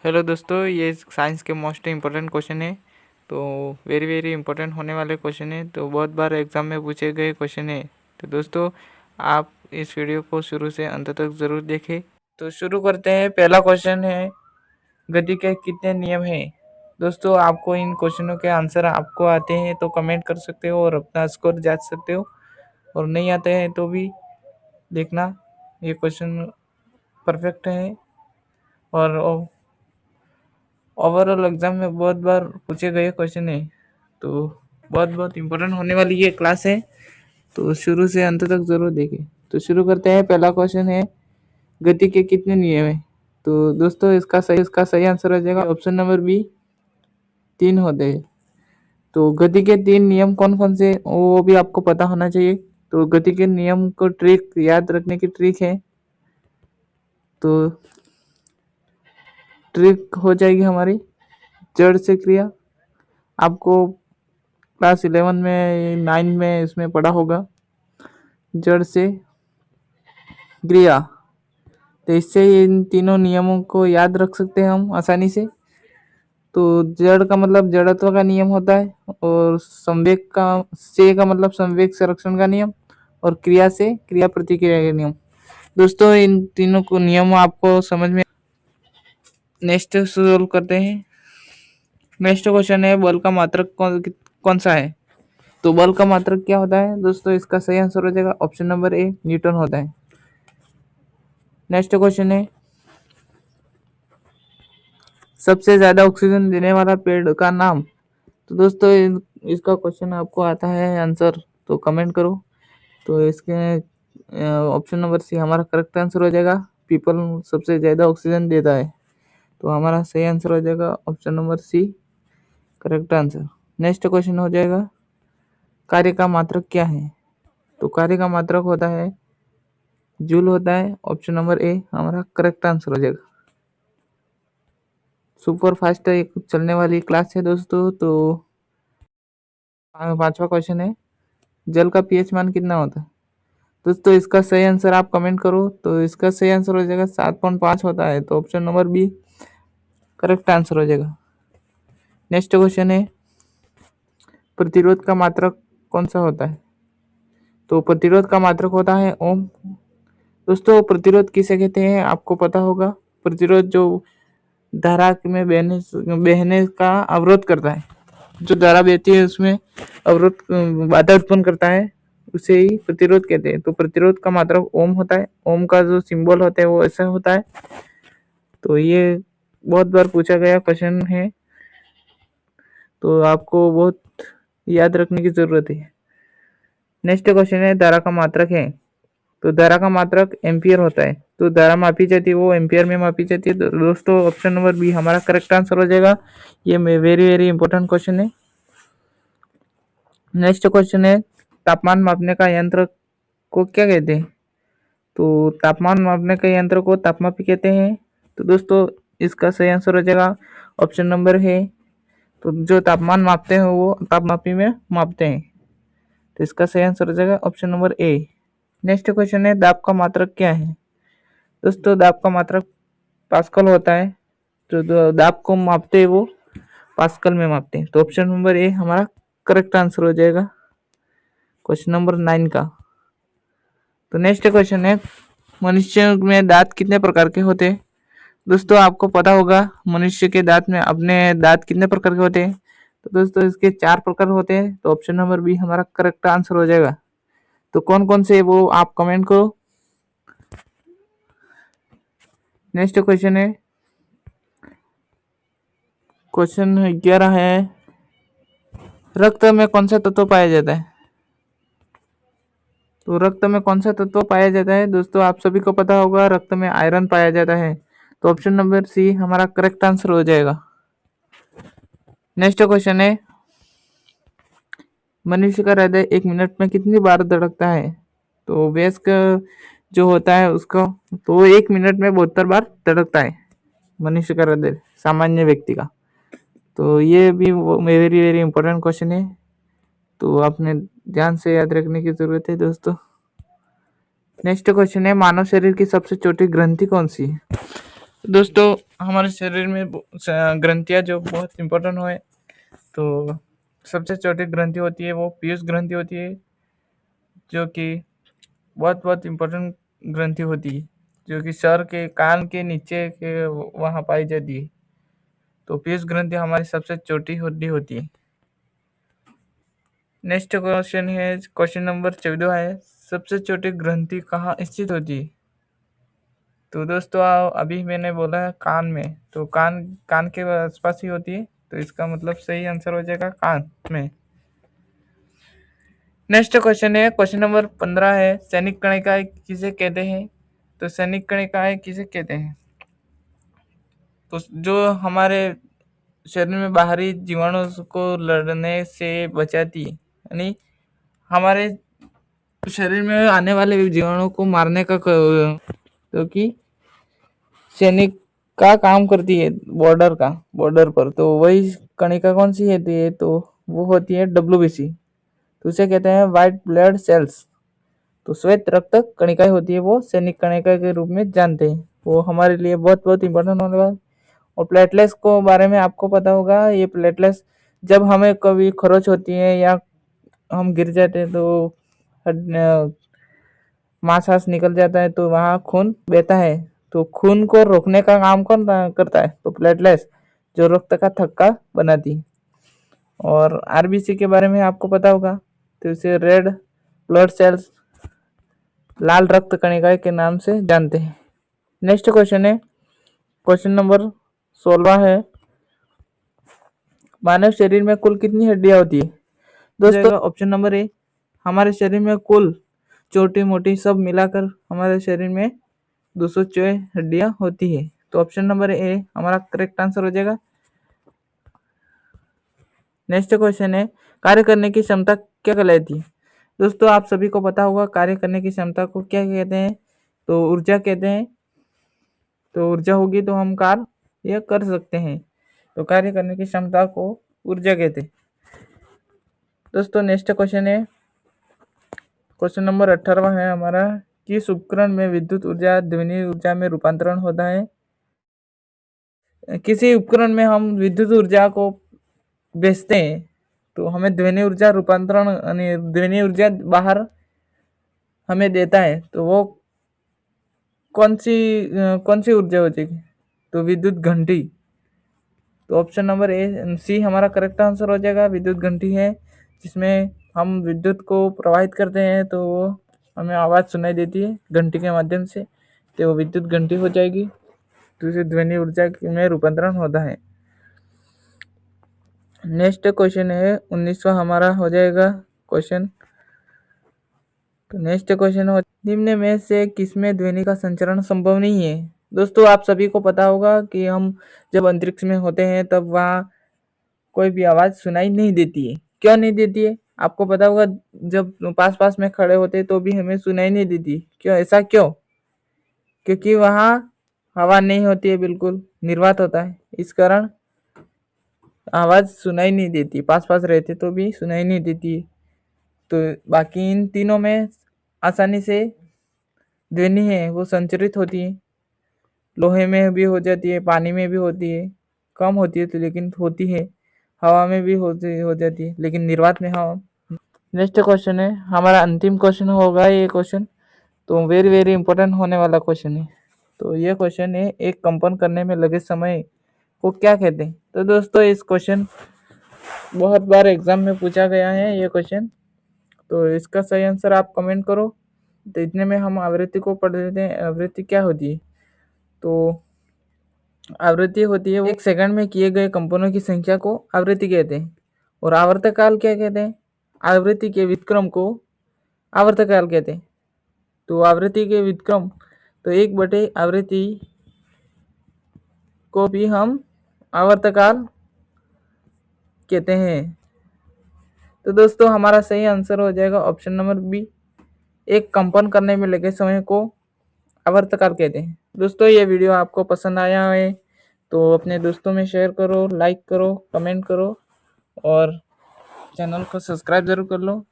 Hello दोस्तों, ये science के मोस्ट इम्पोर्टेंट क्वेश्चन है। तो वेरी वेरी इंपॉर्टेंट होने वाले क्वेश्चन है। तो बहुत बार एग्ज़ाम में पूछे गए क्वेश्चन है। तो दोस्तों, आप इस वीडियो को शुरू से अंत तक ज़रूर देखें। तो शुरू करते हैं। पहला क्वेश्चन है, गति के कितने नियम हैं। दोस्तों, आपको इन क्वेश्चनों के आंसर आपको आते हैं तो कमेंट कर सकते हो और अपना स्कोर जांच सकते हो, और नहीं आते हैं तो भी देखना ये क्वेश्चन परफेक्ट है। और ओवरऑल एग्जाम में बहुत बार पूछे गए क्वेश्चन है। तो बहुत बहुत इम्पोर्टेंट होने वाली ये क्लास है। तो शुरू से अंत तक जरूर देखें। तो शुरू करते हैं। पहला क्वेश्चन है, गति के कितने नियम है। तो दोस्तों, इसका सही आंसर हो जाएगा ऑप्शन नंबर बी, 3 होते हैं। तो गति के 3 नियम कौन कौन से, वो भी आपको पता होना चाहिए। तो गति के नियम को ट्रिक याद रखने की ट्रिक है। तो ट्रिक हो जाएगी हमारी जड़ से क्रिया। आपको क्लास 11 में 9 में इसमें पढ़ा होगा, जड़ से क्रिया। तो इससे इन तीनों नियमों को याद रख सकते हैं हम आसानी से। तो जड़ का मतलब जड़त्व का नियम होता है, और से का मतलब संवेग संरक्षण का नियम, और क्रिया से क्रिया प्रतिक्रिया का नियम। दोस्तों, इन तीनों को नियम आपको समझ में। नेक्स्ट सोल्व करते हैं। नेक्स्ट क्वेश्चन है, बल का मात्रक कौन सा है। तो बल का मात्रक क्या होता है दोस्तों, इसका सही आंसर हो जाएगा ऑप्शन नंबर ए, न्यूटन होता है। नेक्स्ट क्वेश्चन है, सबसे ज्यादा ऑक्सीजन देने वाला पेड़ का नाम। तो दोस्तों, इसका क्वेश्चन आपको आता है आंसर तो कमेंट करो। तो इसके ऑप्शन नंबर सी हमारा करेक्ट आंसर हो जाएगा। पीपल सबसे ज़्यादा ऑक्सीजन देता है। तो हमारा सही आंसर हो जाएगा option number C, correct answer. Next question हो जाएगा, कार्य का मात्रक क्या है। तो कार्य का मात्रक होता है जूल होता है। ऑप्शन नंबर ए हमारा करेक्ट आंसर हो जाएगा। सुपर फास्ट एक चलने वाली क्लास है दोस्तों। तो पांचवा क्वेश्चन है, जल का पीएच मान कितना होता है। दोस्तों, इसका सही आंसर आप कमेंट करो। तो इसका सही आंसर हो जाएगा 7.5 होता है। तो option number B correct answer हो जाएगा। नेक्स्ट क्वेश्चन है, प्रतिरोध का मात्रक कौन सा होता है। तो प्रतिरोध का मात्रक होता है ओम। दोस्तों, प्रतिरोध किसे कहते हैं आपको पता होगा। प्रतिरोध जो धारा में बहने का अवरोध करता है। जो धारा बहती है उसमें अवरोध बाधा उत्पन्न करता है, उसे ही प्रतिरोध कहते हैं। तो प्रतिरोध का मात्रक ओम होता है। ओम का जो सिंबल होता है वो ऐसा होता है। तो ये बहुत बार पूछा गया क्वेश्चन है, तो आपको बहुत याद रखने की जरूरत है। नेक्स्ट क्वेश्चन है, धारा का मात्रक है। तो धारा का मात्रक एम्पियर होता है। तो धारा मापी जाती है वो एम्पियर में मापी जाती है। तो दोस्तों, ऑप्शन नंबर बी हमारा करेक्ट आंसर हो जाएगा। ये वेरी वेरी इंपॉर्टेंट क्वेश्चन है। नेक्स्ट क्वेश्चन है, तापमान मापने का यंत्र को क्या कहते हैं। तो तापमान मापने के यंत्र को तापमापी कहते हैं। तो दोस्तों, इसका सही आंसर हो जाएगा ऑप्शन नंबर है। तो जो तापमान मापते हैं वो तापमापी में मापते हैं। तो इसका सही आंसर हो जाएगा option number A. Next question है, दाब का मात्रक क्या है। दोस्तों, दाब का मात्रक पास्कल होता है। तो दाब को मापते हैं वो पास्कल में मापते हैं। तो ऑप्शन नंबर ए हमारा करेक्ट आंसर हो जाएगा क्वेश्चन नंबर 9 का। तो नेक्स्ट क्वेश्चन है, मनुष्य में दांत कितने प्रकार के होते हैं। दोस्तों, आपको पता होगा मनुष्य के दांत में अपने दांत कितने प्रकार के होते हैं। तो दोस्तों, इसके 4 प्रकार होते हैं। तो ऑप्शन नंबर बी हमारा करेक्ट आंसर हो जाएगा। तो कौन कौन से वो आप कमेंट करो। नेक्स्ट क्वेश्चन है, क्वेश्चन 11 है, रक्त में कौन सा तत्व पाया जाता है। तो रक्त में कौन सा तत्व पाया जाता है। दोस्तों, आप सभी को पता होगा रक्त में आयरन पाया जाता है। तो ऑप्शन नंबर सी हमारा करेक्ट आंसर हो जाएगा। नेक्स्ट क्वेश्चन है, मनुष्य का हृदय 1 मिनट में कितनी बार धड़कता है। तो वयस्क जो होता है उसको, तो वो 1 मिनट में 72 बार धड़कता है मनुष्य का हृदय, सामान्य व्यक्ति का। तो ये भी वेरी वेरी इंपॉर्टेंट क्वेश्चन है। तो आपने ध्यान से याद रखने की जरूरत है दोस्तों। नेक्स्ट क्वेश्चन है, मानव शरीर की सबसे छोटी ग्रंथि कौन सी है। दोस्तों हमारे शरीर में ग्रंथियाँ जो बहुत इम्पोर्टेंट है, तो सबसे छोटी ग्रंथि होती है वो पीयूष ग्रंथि होती है, जो कि बहुत बहुत इम्पोर्टेंट ग्रंथि होती है, जो कि सर के कान के नीचे के वहाँ पाई जाती है। तो पीयूष ग्रंथि हमारी सबसे छोटी हड्डी होती है। नेक्स्ट क्वेश्चन है, क्वेश्चन नंबर 14 है, सबसे छोटी ग्रंथि कहाँ स्थित होती है? तो दोस्तों अभी मैंने बोला है कान में, तो कान के आसपास ही होती है, तो इसका मतलब सही आंसर हो जाएगा कान में। नेक्स्ट क्वेश्चन है, क्वेश्चन नंबर 15 है, सैनिक कणिकाएं किसे कहते हैं? तो सैनिक कणिकाएं किसे कहते हैं? तो जो हमारे शरीर में बाहरी जीवाणु को लड़ने से बचाती है, यानी हमारे शरीर में आने वाले जीवाणु को मारने का क्योंकि सैनिक का काम करती है बॉर्डर पर, तो वही कणिका कौन सी होती है? तो वो होती है WBC, तो उसे कहते हैं व्हाइट ब्लड सेल्स। तो श्वेत रक्त कणिकाएं होती है वो सैनिक कणिका के रूप में जानते हैं, वो हमारे लिए बहुत बहुत इंपॉर्टेंट होने वाला। और प्लेटलेट्स को बारे में आपको पता होगा, ये प्लेटलेट्स जब हमें कभी खरोच होती है या हम गिर जाते हैं तो मांस निकल जाता है, तो वहाँ खून बहता है, तो खून को रोकने का काम कौन करता है? तो प्लेटलेट्स, जो रक्त का थक्का बनाती है। और RBC के बारे में आपको पता होगा, तो इसे रेड ब्लड सेल्स, लाल रक्त कणिकाएं के नाम से जानते हैं। नेक्स्ट क्वेश्चन है, क्वेश्चन नंबर 16 है, मानव शरीर में कुल कितनी हड्डियां होती है? दोस्तों ऑप्शन नंबर ए, हमारे शरीर में कुल छोटी मोटी सब मिलाकर हमारे शरीर में 204 हड्डियां होती है, तो ऑप्शन नंबर ए हमारा करेक्ट आंसर हो जाएगा। नेक्स्ट क्वेश्चन है, कार्य करने की क्षमता क्या कहलाती है? दोस्तों आप सभी को पता होगा कार्य करने की क्षमता को क्या कहते हैं? तो ऊर्जा कहते हैं। तो ऊर्जा होगी तो हम कार्य कर सकते हैं, तो कार्य करने की क्षमता को ऊर्जा कहते हैं। दोस्तों नेक्स्ट क्वेश्चन है, क्वेश्चन नंबर 18 है हमारा, किस उपकरण में विद्युत ऊर्जा ध्वनि ऊर्जा में रूपांतरण होता है? किसी उपकरण में हम विद्युत ऊर्जा को बेचते हैं तो हमें ध्वनि ऊर्जा रूपांतरण यानी ध्वनि ऊर्जा बाहर हमें देता है, तो वो कौन सी ऊर्जा हो जाएगी? तो विद्युत घंटी। तो ऑप्शन नंबर ए सी हमारा करेक्ट आंसर हो जाएगा, विद्युत घंटी है, जिसमें हम विद्युत को प्रवाहित करते हैं तो वो हमें आवाज़ सुनाई देती है घंटी के माध्यम से, तो वो विद्युत घंटी हो जाएगी, तो इसे ध्वनि ऊर्जा में रूपांतरण होता है। नेक्स्ट क्वेश्चन है 19वां हमारा हो जाएगा क्वेश्चन। तो नेक्स्ट क्वेश्चन हो, निम्न में से किसमें ध्वनि का संचरण संभव नहीं है? दोस्तों आप सभी को पता होगा कि हम जब अंतरिक्ष में होते हैं तब वहाँ कोई भी आवाज़ सुनाई नहीं देती है। क्यों नहीं देती है? आपको पता होगा, जब पास में खड़े होते हैं तो भी हमें सुनाई नहीं देती। क्यों, ऐसा क्यों? क्योंकि वहाँ हवा नहीं होती है, बिल्कुल निर्वात होता है, इस कारण आवाज़ सुनाई नहीं देती, पास रहते तो भी सुनाई नहीं देती। तो बाकी इन तीनों में आसानी से ध्वनि है वो संचरित होती है, लोहे में भी हो जाती है, पानी में भी होती है, कम होती है तो लेकिन होती है, हवा में भी हो जाती है, लेकिन निर्वात में हवा। नेक्स्ट क्वेश्चन है हमारा, अंतिम क्वेश्चन होगा ये क्वेश्चन, तो वेरी इंपॉर्टेंट होने वाला क्वेश्चन है। तो ये क्वेश्चन है, एक कंपन करने में लगे समय को क्या कहते हैं? तो दोस्तों इस क्वेश्चन बहुत बार एग्जाम में पूछा गया है ये क्वेश्चन, तो इसका सही आंसर आप कमेंट करो। तो इतने में हम आवृत्ति को पढ़ लेते हैं। आवृत्ति क्या होती है? तो आवृत्ति होती है वो 1 सेकंड में किए गए कंपनों की संख्या को आवृत्ति कहते हैं। और आवर्तकाल क्या कहते हैं? आवृत्ति के व्युत्क्रम को आवर्तकाल कहते हैं। तो आवृत्ति के व्युत्क्रम, तो 1/, आवृत्ति को भी हम आवर्तकाल कहते हैं। तो दोस्तों हमारा सही आंसर हो जाएगा ऑप्शन नंबर बी, एक कंपन करने में लगे समय को आवर्तकाल कहते हैं। दोस्तों ये वीडियो आपको पसंद आया है तो अपने दोस्तों में शेयर करो, लाइक करो, कमेंट करो और चैनल को सब्सक्राइब जरूर कर लो।